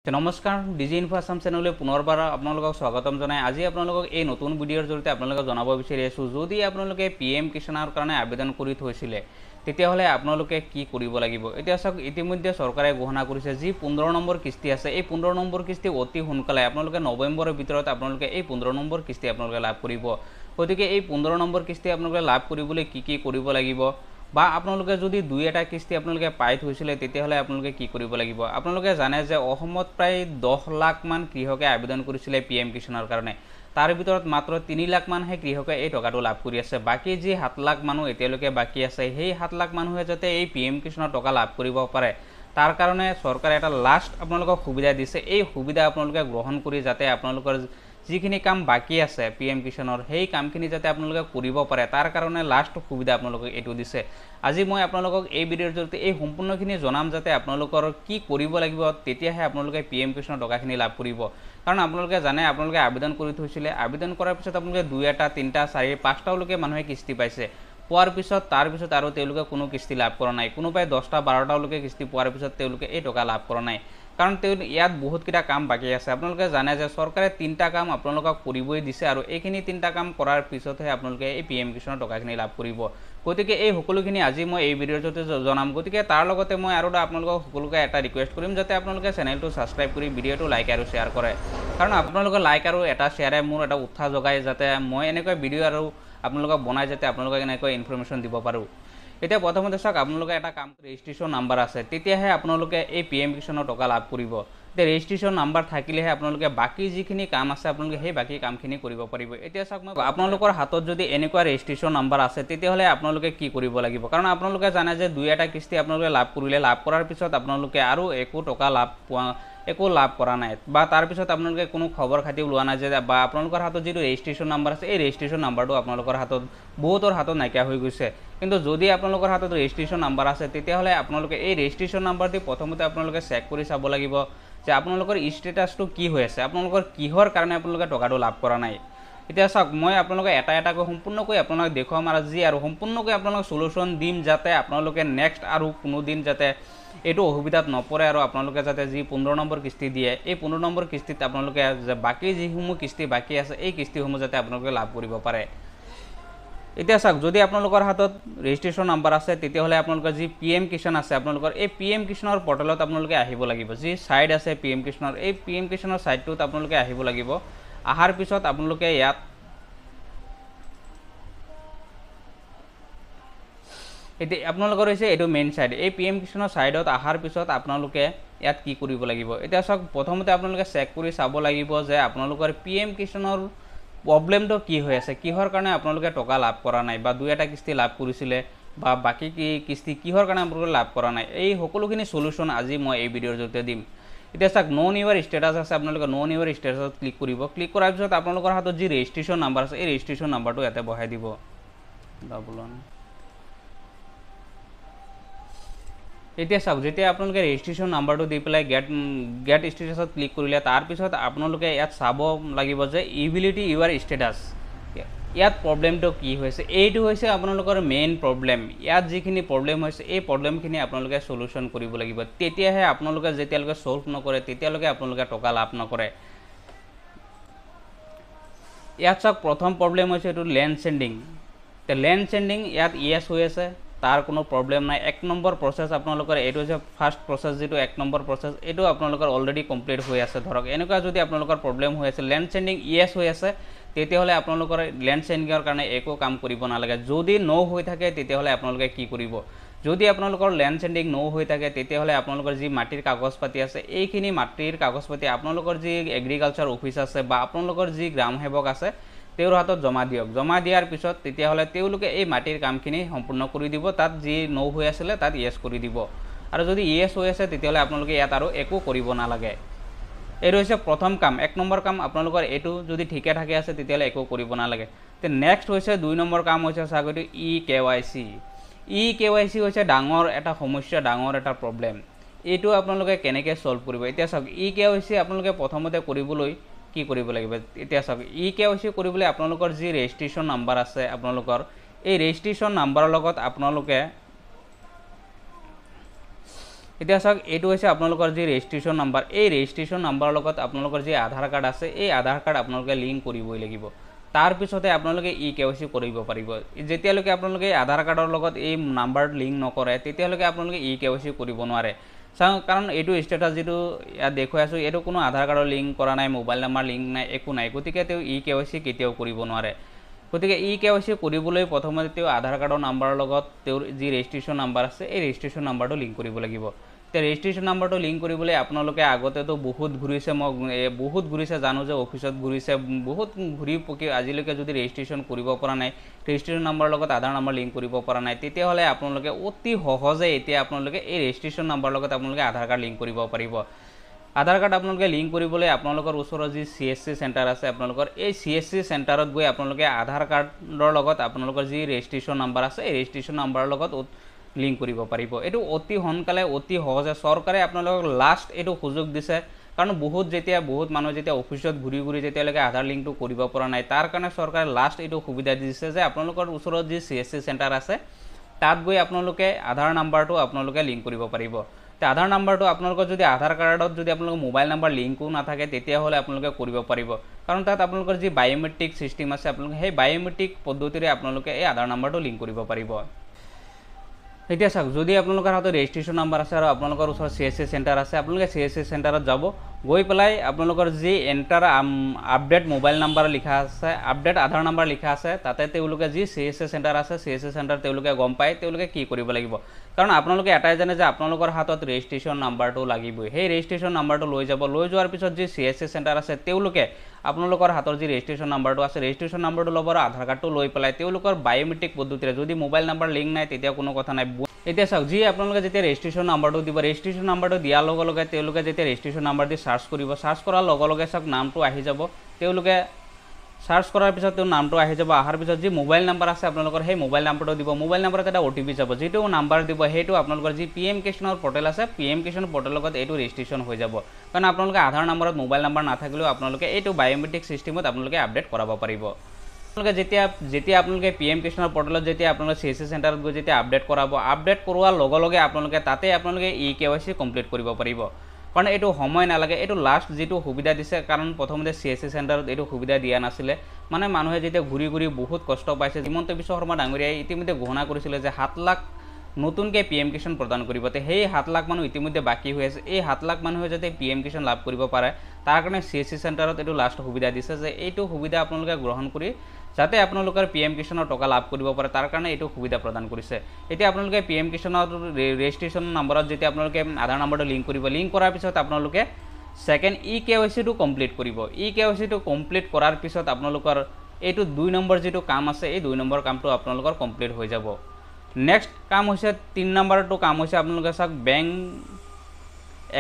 নমস্কাৰ ডিজি ইনফো আসাম চেনেললৈ পুনৰবাৰ আপোনালোকক স্বাগতম জনাই আজি আপোনালোকক এই নতুন ভিডিঅ'ৰ জৰিয়তে আপোনালোকক জনাব বিচাৰি আছো যদি আপোনালোকে পিএম কিষাণৰ কাৰণে আবেদন কৰি থৈছিলে তেতিয়াহলে আপোনালোকে কি কৰিব লাগিব এতিয়া চাওক ইতিমধ্যে চৰকাৰে ঘোষণা কৰিছে যি 15 নম্বৰ কিস্তি আছে এই 15 নম্বৰ কিস্তি অতি সোনকালে আপোনালোকে নৱেম্বৰৰ ভিতৰত আপোনালোকে এই 15 নম্বৰ কিস্তি আপোনালোকে লাভ কৰিব গতিকে এই 15 নম্বৰ কিস্তি আপোনালোকে লাভ কৰিবলৈ কি কৰিব লাগিব বা আপোনালোকে যদি দুই এটা কিস্তি আপোনালোকে পাই থৈছিলে তেতিয়াহলে আপোনালোকে কি কৰিব লাগিব আপোনালোকে জানে যে অসমত প্ৰায় 10 লাখ মান কৃষকে আবেদন কৰিছিলে পিএম কিষাণৰ কাৰণে তাৰ ভিতৰত মাত্ৰ 3 লাখ মানহে কৃষকে এই টকাটো লাভ কৰি আছে বাকি যি 7 লাখ মানুহ এতিয়ালৈকে বাকি আছে সেই 7 লাখ মানুহে যাতে এই পিএম কিষাণৰ টকা লাভ কৰিব পাৰে তাৰ কাৰণে চৰকাৰে এটা লাষ্ট আপোনালোকক সুবিধা দিছে এই সুবিধা আপোনালোকে গ্ৰহণ কৰি যাতে আপোনালোকৰ যিখিনি কাম বাকি আছে পিএম কিষাণৰ সেই কামখিনি যাতে আপোনালোকে কৰিব পাৰে তাৰ কাৰণে লাষ্ট সুবিধা আপোনালোকক এটো দিছে আজি মই আপোনালোকক এই ভিডিঅ'ৰ জৰিয়তে এই সম্পূৰ্ণখিনি জনাম যাতে আপোনালোকৰ কি কৰিব লাগিব তেতিয়াহে আপোনালোকে পিএম কিষাণৰ টকাখিনি লাভ কৰিব কাৰণ আপোনালোকে জানে আপোনালোকে আবেদন কৰি থৈছিলে আবেদন কৰাৰ পিছত আপোনালোকে 2 এটা 3 টা 4 5 টা লোকে মানুহে কিস্তি পাইছে পোৱাৰ পিছত তাৰ পিছত আৰু তেওঁলোকে কোনো কিস্তি লাভ কৰা নাই কোনোবাই 10 টা 12 টা লোকে কিস্তি পোৱাৰ পিছত তেওঁলোকে এই টকা লাভ কৰা নাই কাৰণ ইয়াত বহুত কিটা কাম বাকি আছে আপোনালোকে জানে যে চৰকাৰে 3টা কাম আপোনালোকক কৰিবই দিছে আৰু এইখিনি 3টা কাম কৰাৰ পিছতহে আপোনালোকে এই পিএম কিষাণৰ টকাখিনি লাভ কৰিব গতিকে এই সকলোখিনি আজি মই এই ভিডিঅ'ৰ জৰিয়তে জনাম গতিকে তাৰ লগতে মই আৰু আপোনালোকক সকলোকে এটা ৰিকুৱেষ্ট কৰিম যাতে আপোনালোকে চেনেলটো সাবস্ক্ৰাইব কৰি ভিডিঅ'টো লাইক আৰু শেয়াৰ কৰে কাৰণ আপোনালোকৰ লাইক আৰু এটা শেয়াৰে মোৰ এটা উৎসাহ যোগায় যাতে মই এনেকৈ ভিডিঅ' আৰু আপোনালোকক বনাই যাতে আপোনালোকক এনেকৈ ইনফৰমেশন দিব পাৰো এতিয়া প্ৰথমতে চাওক আপোনালোকে এটা কাম ৰেজিষ্ট্ৰেচন নাম্বাৰ আছে তেতিয়াহে আপোনালোকে এই পিএম কিষাণৰ টকা লাভ কৰিব তে ৰেজিষ্ট্ৰেচন নাম্বাৰ থাকিলেহে আপোনালোকে বাকি যিখিনি কাম আছে আপোনালোকে সেই বাকি কামখিনি কৰিব পাৰিব এতিয়া চাওক মই আপোনালোকৰ হাতত যদি এনেকুৱা ৰেজিষ্ট্ৰেচন নাম্বাৰ আছে তেতিয়াহলে আপোনালোকে কি কৰিব লাগিব কাৰণ আপোনালোকে জানে যে দুই এটা কিস্তি আপোনালোকে লাভ কৰিলে লাভ কৰাৰ পিছত আপোনালোকে আৰু একো টকা লাভ কৰা নাই বা তাৰ পিছত আপোনালোকে কোনো খবৰ খাতি লোৱা নাই যে বা আপোনালোকৰ হাতত যিটো ৰেজিষ্ট্ৰেচন নাম্বাৰ আছে এই ৰেজিষ্ট্ৰেচন নাম্বাৰটো আপোনালোকৰ হাতত বহুতৰ হাতত নাইকিয়া হৈ গৈছে কিন্তু যদি আপোনালোকৰ হাতত ৰেজিষ্ট্ৰেচন নাম্বাৰ আছে তেতিয়াহলে আপোনালোকে এই ৰেজিষ্ট্ৰেচন নাম্বাৰটি প্ৰথমতে আপোনালোকে চেক কৰি চাব লাগিব যে আপোনালোকৰ ষ্টেটাসটো কি হৈ আছে আপোনালোকৰ কিহৰ কাৰণে আপোনালোকে টকাটো লাভ কৰা নাই এতিয়া চাওক মই আপোনালোকে এটা এটাকৈ সম্পূৰ্ণকৈ আপোনালোক দেখুৱাম আৰু যি আৰু সম্পূৰ্ণকৈ আপোনালোক সলিউশন দিম যাতে আপোনালোকে নেক্সট আৰু কোনো দিন যাতে এটো অসুবিধাত নপৰে আৰু আপোনালোকে যাতে যি 15 নম্বৰ কিস্তি দিয়ে এই 15 নম্বৰ কিস্তিত আপোনালোকে বাকি যিসমূহ কিস্তি বাকি আছে এই কিস্তিসমূহ যাতে আপোনালোকে লাভ কৰিব পাৰে এতিয়া চাওক যদি আপোনালোকৰ হাতত ৰেজিষ্ট্ৰেচন নাম্বাৰ আছে তেতিয়াহলে আপোনালোকৰ যি পিএম কিষাণ আছে আপোনালোকৰ এই পিএম কিষাণৰ পৰ্টেলত আপোনালোকে আহিব লাগিব যি সাইট আছে পিএম কিষাণৰ এই পিএম কিষাণৰ সাইটটোত আপোনালোকে আহিব লাগিব আহাৰ পিছত আপোনালোকে ইয়াত এতে আপোনালোকৰ হৈছে এটো মেইন সাইট এই পিএম কিষাণৰ সাইটত আহাৰ পিছত আপোনালোকে ইয়াত কি কৰিব লাগিব এতিয়া চাওক প্ৰথমতে আপোনালোকে চেক কৰি চাব লাগিব যে আপোনালোকৰ পিএম কিষাণৰ প্ৰবলেমটো কি হৈ আছে কিহৰ কাৰণে আপোনালোকে টকা লাভ কৰা নাই বা দুই এটা কিস্তি লাভ কৰিছিলে বা বাকি কি কিস্তি কিহৰ কাৰণে আপোনালোকে লাভ কৰা নাই এই সকলোখিনি সলিউশন আজি মই এই ভিডিঅ'ৰ জৰিয়তে দিম এতিয়া চাওক নন ইউৰ ষ্টেটাস আছে আপোনালোকে নন ইউৰ ষ্টেটাসত ক্লিক কৰিব ক্লিক কৰাৰ পিছত আপোনালোকৰ হাতত যি ৰেজিষ্ট্ৰেচন নাম্বাৰ আছে এই ৰেজিষ্ট্ৰেচন নাম্বাৰটো ইয়াতে বহাই দিব এতিয়া চাওক যেতিয়া আপোনালোকে ৰেজিষ্ট্ৰেচন নাম্বাৰটো দি পেলাই গেট ষ্টেটাসত ক্লিক কৰিলে তাৰ পিছত আপোনালোকে ইয়াত চাব লাগিব যে ইভিলিটি ইউৰ ষ্টেটাস ইয়াত প্ৰবলেমটো কি হৈছে এইটো হৈছে আপোনালোকৰ মেইন প্ৰবলেম ইয়াত যিখিনি প্ৰবলেম হৈছে এই প্ৰবলেমখিনি আপোনালোকে সলিউশন কৰিব লাগিব তেতিয়াহে আপোনালোকে যেতিয়ালৈকে সলভ নকৰে তেতিয়ালৈকে আপোনালোকে টকা লাভ নকৰে ইয়াত চাওক প্ৰথম প্ৰবলেম হৈছে এটো ল্যান্ড সেন্ডিং তে ল্যান্ড সেন্ডিং ইয়াত ইয়েস হৈ আছে তাৰ কোনো প্ৰবলেম নাই এক নম্বৰ প্ৰসেস আপোনালোকৰ এটো হৈছে ফাৰ্স্ট প্ৰসেস যেটো এক নম্বৰ প্ৰসেস এটো আপোনালোকৰ অলৰেডি কমপ্লিট হৈ আছে ধৰক এনেকুৱা যদি আপোনালোকৰ প্ৰবলেম হৈ আছে ল্যান্ড সেন্ডিং ইয়েস হৈ আছে তেতিয়াহলে আপোনালোকৰ ল্যান্ড সেন্ডিংৰ কাৰণে একো কাম কৰিব নালাগে যদি নো হৈ থাকে তেতিয়াহলে আপোনালোকে কি কৰিব যদি আপোনালোকৰ ল্যান্ড সেন্ডিং নো হৈ থাকে তেতিয়াহলে আপোনালোকৰ যি মাটিৰ কাগজপাতি আছে এইখিনি মাটিৰ কাগজপাতি আপোনালোকৰ যি এগ্ৰিকালচাৰ অফিচ আছে বা আপোনালোকৰ যি গ্ৰাম সেৱক আছে তেওঁৰ হাতত জমা দিয়ক জমা দিয়াৰ পিছত তেতিয়াহলে তেওঁলোকে এই মাটিৰ কামখিনি সম্পূৰ্ণ কৰি দিব তাত যি নো হৈ আছিল তাত ইয়েস কৰি দিব আৰু যদি ইয়েস হৈ আছে তেতিয়াহলে আপোনালোকে ইয়াত আৰু একো কৰিব নালাগে এই হৈছে প্ৰথম কাম এক নম্বৰ কাম আপোনালোকৰ এটো যদি ঠিকে থাকে আছে তেতিয়াহলে একো কৰিব নালাগে তে নেক্সট হৈছে দুই নম্বৰ কাম হৈছে সাগটো ইকেৱাইসি হৈছে ডাঙৰ এটা সমস্যা ডাঙৰ এটা প্ৰবলেম এটো আপোনালোকে কেনেকৈ সলভ কৰিব এতিয়া চাওক ইকেৱাইসি আপোনালোকে প্ৰথমতে কৰিবলৈ কি কৰিব লাগিব এতিয়া চাওক ইকেৱাইসি কৰিবলৈ আপোনালোকৰ যি ৰেজিষ্ট্ৰেচন নাম্বাৰ আছে আপোনালোকৰ এই ৰেজিষ্ট্ৰেচন নাম্বাৰৰ লগত আপোনালোকে এতিয়া চাওক এইটো হৈছে আপোনালোকৰ যি ৰেজিষ্ট্ৰেশ্যন নাম্বাৰ এই ৰেজিষ্ট্ৰেশ্যন নাম্বাৰৰ লগত আপোনালোকৰ যি আধাৰ কাৰ্ড আছে এই আধাৰ কাৰ্ড আপোনালোকে লিংক কৰিবই লাগিব তাৰ পিছতে আপোনালোকে ই কেৱাইচি কৰিব পাৰিব যেতিয়ালৈকে আপোনালোকে আধাৰ কাৰ্ডৰ লগত এই নাম্বাৰ লিংক নকৰে তেতিয়ালৈকে আপোনালোকে ই কেৱাইচি কৰিব নোৱাৰে চাওক কাৰণ এইটো ষ্টেটাছ যিটো ইয়াত দেখুৱাই আছোঁ এইটো কোনো আধাৰ কাৰ্ডৰ লিংক কৰা নাই মোবাইল নাম্বাৰ লিংক নাই একো নাই গতিকে তেওঁ ই কেৱাইচি কেতিয়াও কৰিব নোৱাৰে গতিকে ই কেৱাইচি কৰিবলৈ প্ৰথমতে তেওঁ আধাৰ কাৰ্ডৰ নাম্বাৰৰ লগত তেওঁৰ যি ৰেজিষ্ট্ৰেশ্যন নাম্বাৰ আছে এই ৰেজিষ্ট্ৰেশ্যন নাম্বাৰটো লিংক কৰিব লাগিব এতিয়া ৰেজিষ্ট্ৰেশ্যন নাম্বাৰটো লিংক কৰিবলৈ আপোনালোকে আগতেতো বহুত ঘূৰিছে মই বহুত ঘূৰিছে জানো যে অফিচত ঘূৰিছে বহুত ঘূৰি পকি আজিলৈকে যদি ৰেজিষ্ট্ৰেশ্যন কৰিব পৰা নাই ৰেজিষ্ট্ৰেশ্যন নাম্বাৰৰ লগত আধাৰ নাম্বাৰ লিংক কৰিব পৰা নাই তেতিয়াহ'লে আপোনালোকে অতি সহজে এতিয়া আপোনালোকে এই ৰেজিষ্ট্ৰেশ্যন নাম্বাৰৰ লগত আপোনালোকে আধাৰ কাৰ্ড লিংক কৰিব পাৰিব আধাৰ কাৰ্ড আপোনালোকে লিংক কৰিবলৈ আপোনালোকৰ ওচৰত যি CSC চেণ্টাৰ আছে আপোনালোকৰ এই CSC চেণ্টাৰত গৈ আপোনালোকে আধাৰ কাৰ্ডৰ লগত আপোনালোকৰ যি ৰেজিষ্ট্ৰেশ্যন নাম্বাৰ আছে এই ৰেজিষ্ট্ৰেশ্যন নাম্বাৰৰ লগত লিংক কৰিব পাৰিব এইটো অতি সোনকালে অতি সহজে চৰকাৰে আপোনালোকক লাষ্ট এইটো সুযোগ দিছে কাৰণ বহুত মানুহ যেতিয়া অফিচত ঘূৰি যেতিয়ালৈকে আধাৰ লিংকটো কৰিব পৰা নাই তাৰ কাৰণে চৰকাৰে লাষ্ট এইটো সুবিধা দিছে যে আপোনালোকৰ ওচৰত যি CSC চেণ্টাৰ আছে তাত গৈ আপোনালোকে আধাৰ নাম্বাৰটো আপোনালোকে লিংক কৰিব পাৰিব আধাৰ নাম্বাৰটো আপোনালোকৰ যদি আধাৰ কাৰ্ডত যদি আপোনালোকৰ মোবাইল নাম্বাৰ লিংকো নাথাকে তেতিয়াহ'লে আপোনালোকে কৰিব পাৰিব কাৰণ তাত আপোনালোকৰ যি বায়োমেট্ৰিক সিস্টেম আছে আপোনালোকে সেই বায়োমেট্ৰিক পদ্ধতিৰে আপোনালোকে এই আধাৰ নাম্বাৰটো লিংক কৰিব পাৰিব এতিয়া চাওক যদি আপোনালোকৰ হাতত ৰেজিষ্ট্ৰেশ্যন নাম্বাৰ আছে আৰু আপোনালোকৰ ওচৰত CSC চেণ্টাৰ আছে আপোনালোকে CSC চেণ্টাৰত যাব গৈ পেলাই আপোনালোকৰ যি এণ্টাৰ আপডেট মোবাইল নাম্বাৰ লিখা আছে আপডেট আধাৰ নাম্বাৰ লিখা আছে তাতে তেওঁলোকে যি CSC চেণ্টাৰ আছে CSC চেণ্টাৰ তেওঁলোকে গম পায় তেওঁলোকে কি কৰিব লাগিব কাৰণ আপোনালোকে এটাই জানে যে আপোনালোকৰ হাতত ৰেজিষ্ট্ৰেশ্যন নাম্বাৰটো লাগিবই সেই ৰেজিষ্ট্ৰেশ্যন নাম্বাৰটো লৈ যোৱাৰ পিছত যি CSC চেণ্টাৰ আছে তেওঁলোকে আপোনালোকৰ হাতৰ যি ৰেজিষ্ট্ৰেশ্যন নাম্বাৰটো আছে ৰেজিষ্ট্ৰেশ্যন নাম্বাৰটো ল'ব আৰু আধাৰ কাৰ্ডটো লৈ পেলাই তেওঁলোকৰ বায়োমেট্ৰিক পদ্ধতিৰে যদি মোবাইল নাম্বাৰ লিংক নাই তেতিয়া কোনো কথা নাই এতিয়া চাওক যি আপোনালোকে যেতিয়া ৰেজিষ্ট্ৰেশ্যন নাম্বাৰটো দিব ৰেজিষ্ট্ৰেশ্যন নাম্বাৰটো দিয়াৰ লগে লগে তেওঁলোকে যেতিয়া ৰেজিষ্ট্ৰেশ্যন নাম্বাৰ দি সাৰ্চ কৰিব সাৰ্চ কৰাৰ লগে লগে চাওক নামটো আহি যাব তেওঁলোকে সাৰ্চ কৰাৰ পিছত তেওঁৰ নামটো আহি যাব আহাৰ পিছত যি মোবাইল নাম্বাৰ আছে আপোনালোকৰ সেই মোবাইল নাম্বাৰটো দিব মোবাইল নাম্বাৰত এটা OTP যাব যিটো নাম্বাৰ দিব সেইটো আপোনালোকৰ যি PM কিষাণৰ পৰ্টেল আছে PM কিষাণ পৰ্টেলৰ লগত এইটো ৰেজিষ্ট্ৰেশ্যন হৈ যাব কাৰণ আপোনালোকে আধাৰ নাম্বাৰত মোবাইল নাম্বাৰ নাথাকিলেও আপোনালোকে এইটো বায়োমেট্ৰিক সিস্টেমত আপোনালোকে আপডেট কৰাব পাৰিব আপোনালোকে যেতিয়া আপোনালোকে PM কিষাণৰ পৰ্টেলত যেতিয়া আপোনালোকে CSC চেণ্টাৰত গৈ যেতিয়া আপডেট কৰাব আপডেট কৰোৱাৰ লগে লগে আপোনালোকে তাতে আপোনালোকে EKYC কমপ্লিট কৰিব পাৰিব কাৰণ এইটো সময় নালাগে এইটো লাষ্ট যেটো সুবিধা দিছে কাৰণ প্ৰথমতে CSC চেণ্টাৰত এইটো সুবিধা দিয়া নাছিলে মানে মানুহে যেতিয়া ঘূৰি বহুত কষ্ট পাইছে হিমন্ত বিশ্ব শৰ্মা ডাঙৰীয়াই ইতিমধ্যে ঘোষণা কৰিছিল যে 7 লাখ নতুনকৈ PM কিষাণ প্ৰদান কৰিব তে সেই 7 লাখ মানুহ ইতিমধ্যে বাকি হৈ আছে এই 7 লাখ মানুহে যাতে PM কিষাণ লাভ কৰিব পাৰে তাৰ কাৰণে CSC চেণ্টাৰত এইটো লাষ্ট সুবিধা দিছে যে এইটো সুবিধা আপোনালোকে গ্ৰহণ কৰি যাতে আপোনালোকৰ PM কিষাণৰ টকা লাভ কৰিব পাৰে তাৰ কাৰণে এইটো সুবিধা প্ৰদান কৰিছে এতিয়া আপোনালোকে PM কিষাণৰ ৰেজিষ্ট্ৰেশ্যন নম্বৰত যেতিয়া আপোনালোকে আধাৰ নম্বৰটো লিংক কৰিব লিংক কৰাৰ পিছত আপোনালোকে সেকেন্ড EKYC টো কমপ্লিট কৰিব EKYC টো কমপ্লিট কৰাৰ পিছত আপোনালোকৰ এইটো 2 নম্বৰ যেটো কাম আছে এই 2 নম্বৰ কামটো আপোনালোকৰ কমপ্লিট হৈ যাব নেক্সট কাম হৈছে 3 নম্বৰটো কাম হৈছে আপোনালোকে চাওক বেংক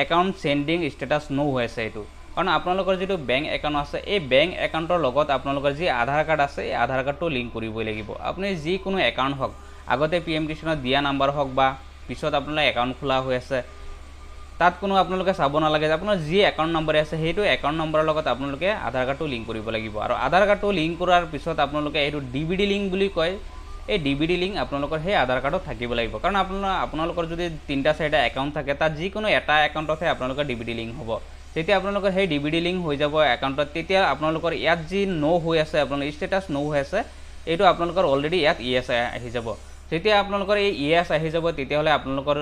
একাউণ্ট সেন্ডিং স্ট্যাটাস নো হৈছে এইটো কাৰণ আপোনালোকৰ যেটো বেংক একাউণ্ট আছে এই বেংক একাউণ্টৰ লগত আপোনালোকৰ যি আধাৰ কাৰ্ড আছে এই আধাৰ কাৰ্ডটো লিংক কৰিবই লাগিব আপুনি যি কোনো একাউণ্ট হক আগতে PM কিষাণত দিয়া নাম্বাৰ হক বা পিছত আপোনালোকৰ একাউণ্ট খোলা হৈ আছে তাত কোনো আপোনালোকে চাব নালাগে যে আপোনাৰ যি একাউণ্ট নম্বৰ আছে সেইটো একাউণ্ট নম্বৰৰ লগত আপোনালোকে আধাৰ কাৰ্ডটো লিংক কৰিব লাগিব আৰু আধাৰ কাৰ্ডটো লিংক কৰাৰ পিছত আপোনালোকে এইটো DVD লিংক বুলি কয় এই DVD লিংক আপোনালোকৰ সেই আধাৰ কাৰ্ডত থাকিব লাগিব কাৰণ আপোনালোকৰ যদি 3টা 4টা একাউণ্ট থাকে তাত যি কোনো এটা একাউণ্টতহে আপোনালোকৰ DVD লিংক হ'ব তেতিয়া আপোনালোকৰ সেই DVD লিংক হৈ যাব একাউণ্টত তেতিয়া আপোনালোকৰ ইয়াত যি নো হৈ আছে আপোনালোকৰ ষ্টেটাস নো হৈ আছে এইটো আপোনালোকৰ অলৰেডি ইয়াত ES আহি যাব যেতিয়া আপোনালোকৰ এই ES আহি যাব তেতিয়াহলে আপোনালোকৰ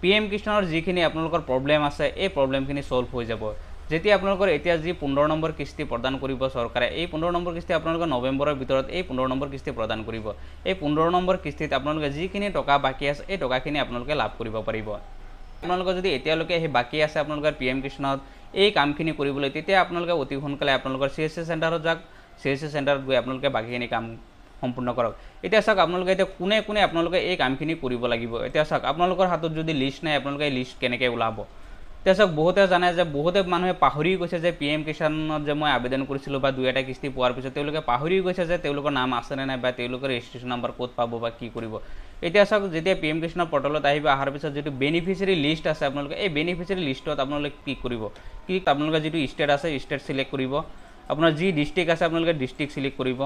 PM কিষাণৰ যিখিনি আপোনালোকৰ প্ৰবলেম আছে এই প্ৰবলেমখিনি সলভ হৈ যাব যেতিয়া আপোনালোকৰ এতিয়া যি 15 নম্বৰ কিস্তি প্ৰদান কৰিব চৰকাৰে এই 15 নম্বৰ কিস্তি আপোনালোকৰ নৱেম্বৰৰ ভিতৰত এই 15 নম্বৰ কিস্তি প্ৰদান কৰিব এই 15 নম্বৰ কিস্তিত আপোনালোকে যিখিনি টকা বাকি আছে এই টকাখিনি আপোনালোকে লাভ কৰিব পাৰিব আপোনালোকৰ যদি এতিয়ালৈকে এই বাকি আছে আপোনালোকৰ PM কিষাণত এই কামখিনি কৰিবলৈ তেতিয়া আপোনালোকে অতি সোনকালে আপোনালোকৰ CSC চেণ্টাৰত যাওক CSC চেণ্টাৰত গৈ আপোনালোকে বাকিখিনি কাম সম্পূৰ্ণ কৰক এতিয়া চাওক আপোনালোকে এতিয়া কোনে আপোনালোকে এই কামখিনি কৰিব লাগিব এতিয়া চাওক আপোনালোকৰ হাতত যদি লিষ্ট নাই আপোনালোকে এই লিষ্ট কেনেকৈ ওলাব এতিয়া চাওক বহুতে জানে যে বহুতে মানুহে পাহৰি গৈছে যে PM কিষাণত যে মই আবেদন কৰিছিলোঁ বা 2টা কিস্তি পোৱাৰ পিছত তেওঁলোকে পাহৰি গৈছে যে তেওঁলোকৰ নাম আছে নে নাই বা তেওঁলোকৰ ৰেজিষ্ট্ৰেশ্যন নম্বৰ ক'ত পাব বা কি কৰিব এতিয়া চাওক যেতিয়া PM কিষাণৰ পৰ্টেলত আহিব আহাৰ পিছত যেটো বেনিফিচিয়াৰী লিষ্ট আছে আপোনালোকে এই বেনিফিচিয়াৰী লিষ্টত আপোনালোকে কি কৰিব কি আপোনালোকে যেটো ষ্টেট আছে ষ্টেট সিলেক্ট কৰিব আপোনাৰ যি ডিস্ট্ৰিক্ট আছে আপোনালোকে ডিস্ট্ৰিক্ট সিলেক্ট কৰিব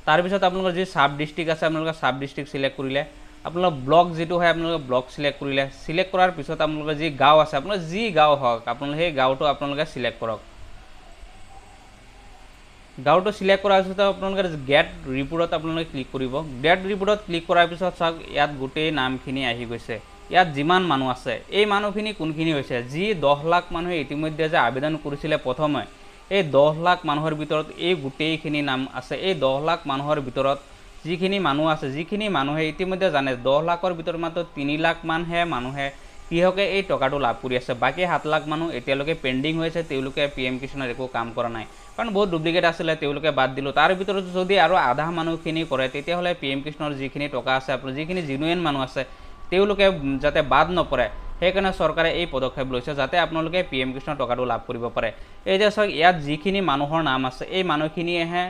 তাৰ পিছত আপোনালোকৰ যি সাব ডিস্ট্ৰিক্ট আছে আপোনালোকে সাব ডিস্ট্ৰিক্ট সিলেক্ট কৰিলে আপোনালোকৰ ব্লক যিটো হয় আপোনালোকে ব্লক সিলেক্ট কৰিলে সিলেক্ট কৰাৰ পিছত আপোনালোকৰ যি গাঁও আছে আপোনাৰ যি গাঁও হওক আপোনালোকে সেই গাঁওটো আপোনালোকে সিলেক্ট কৰক গাঁওটো সিলেক্ট কৰাৰ পিছত আপোনালোকে গেট ৰিপোৰ্টত আপোনালোকে ক্লিক কৰিব গেট ৰিপোৰ্টত ক্লিক কৰাৰ পিছত চাওক ইয়াত গোটেই নামখিনি আহি গৈছে ইয়াত যিমান মানুহ আছে এই মানুহখিনি কোনখিনি হৈছে যি 10 লাখ মানুহে ইতিমধ্যে যে আবেদন কৰিছিলে প্ৰথমে এই 10 লাখ মানুহৰ ভিতৰত এই গোটেইখিনি নাম আছে এই 10 লাখ মানুহৰ ভিতৰত যিখিনি মানুহ আছে যিখিনি মানুহে ইতিমধ্যে জানে 10 লাখৰ ভিতৰত মাত্ৰ 3 লাখ মানহে মানুহে কৃষকে এই টকাটো লাভ কৰি আছে বাকি 7 লাখ মানুহ এতিয়ালৈকে পেন্ডিং হৈছে তেওঁলোকে পিএম কিষাণৰ একো কাম কৰা নাই কাৰণ বহুত ডুপ্লিকেট আছিলে তেওঁলোকে বাদ দিলো তাৰ ভিতৰত যদি আৰু আধা মানুহখিনি কৰে তেতিয়াহলে পিএম কিষাণৰ যিখিনি টকা আছে আপোনাৰ যিখিনি জেনুইন মানুহ আছে তেওঁলোকে যাতে বাদ নপৰে সেইকাৰণে চৰকাৰে এই পদক্ষেপ লৈছে যাতে আপোনালোকে পিএম কিষাণৰ টকাটো লাভ কৰিব পাৰে এই যে চাওক ইয়াত যিখিনি মানুহৰ নাম আছে এই মানুহখিনিয়েহে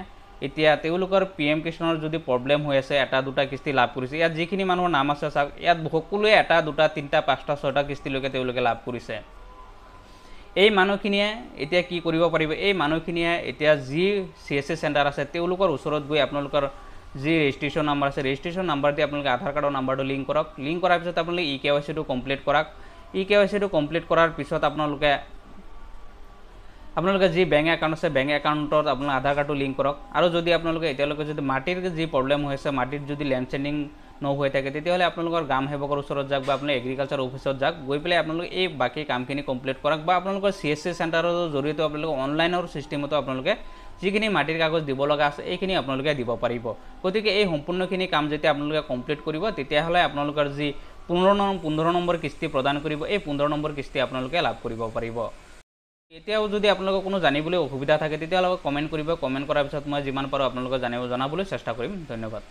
এতিয়া তেওঁলোকৰ পিএম কিষাণৰ যদি প্ৰবলেম হৈ আছে এটা দুটা কিস্তি লাভ কৰিছে ইয়াত যিখিনি মানুহৰ নাম আছে চাওক ইয়াত সকলোৱে এটা দুটা তিনটা পাঁচটা ছয়টা কিস্তিলৈকে তেওঁলোকে লাভ কৰিছে এই মানুহখিনিয়ে এতিয়া কি কৰিব পাৰিব এই মানুহখিনিয়ে এতিয়া যি সিএসসি সেন্টাৰ আছে তেওঁলোকৰ ওচৰত গৈ আপোনালোকৰ যি ৰেজিষ্ট্ৰেচন নাম্বাৰ আছে ৰেজিষ্ট্ৰেচন নাম্বাৰ দি আপোনালোকে আধাৰ কাৰ্ডৰ নাম্বাৰটো লিংক কৰক লিংক কৰাৰ পিছত আপোনালোকে ইকেৱাইচিটো কমপ্লিট কৰক ইকেৱাইচিটো কমপ্লিট কৰাৰ পিছত আপোনালোকে যি বেংক একাউণ্ট আছে বেংক একাউণ্টত আপোনাৰ আধাৰ কাৰ্ডটো লিংক কৰক আৰু যদি আপোনালোকে এতিয়ালৈকে যদি মাটিৰ যি প্ৰবলেম হৈছে মাটিত যদি লেণ্ড চেণ্ডিং নহৈ থাকে তেতিয়াহলে আপোনালোকৰ গ্ৰাম সেৱকৰ ওচৰত যাওক বা আপুনি এগ্ৰিকালচাৰ অফিচত যাওক গৈ পেলাই আপোনালোকে এই বাকি কামখিনি কমপ্লিট কৰক বা আপোনালোকৰ সিএসসি সেন্টাৰৰ জৰিয়তে আপোনালোকে অনলাইনৰ সিস্টেমতো আপোনালোকে যিখিনি মাটিৰ কাগজ দিব লগা আছে এইখিনি আপোনালোকে দিব পাৰিব গতিকে এই সম্পূৰ্ণখিনি কাম যেতিয়া আপোনালোকে কমপ্লিট কৰিব তেতিয়াহলে আপোনালোকৰ যি 15 নম্বৰ কিস্তি প্ৰদান কৰিব এই 15 নম্বৰ কিস্তি আপোনালোকে লাভ কৰিব পাৰিব এতিয়াও যদি আপোনালোকৰ কোনো জানিবলৈ অসুবিধা থাকে তেতিয়াহলে কমেন্ট কৰিব কমেন্ট কৰাৰ পিছত মই যিমান পাৰো আপোনালোকক জনাবলৈ চেষ্টা কৰিম ধন্যবাদ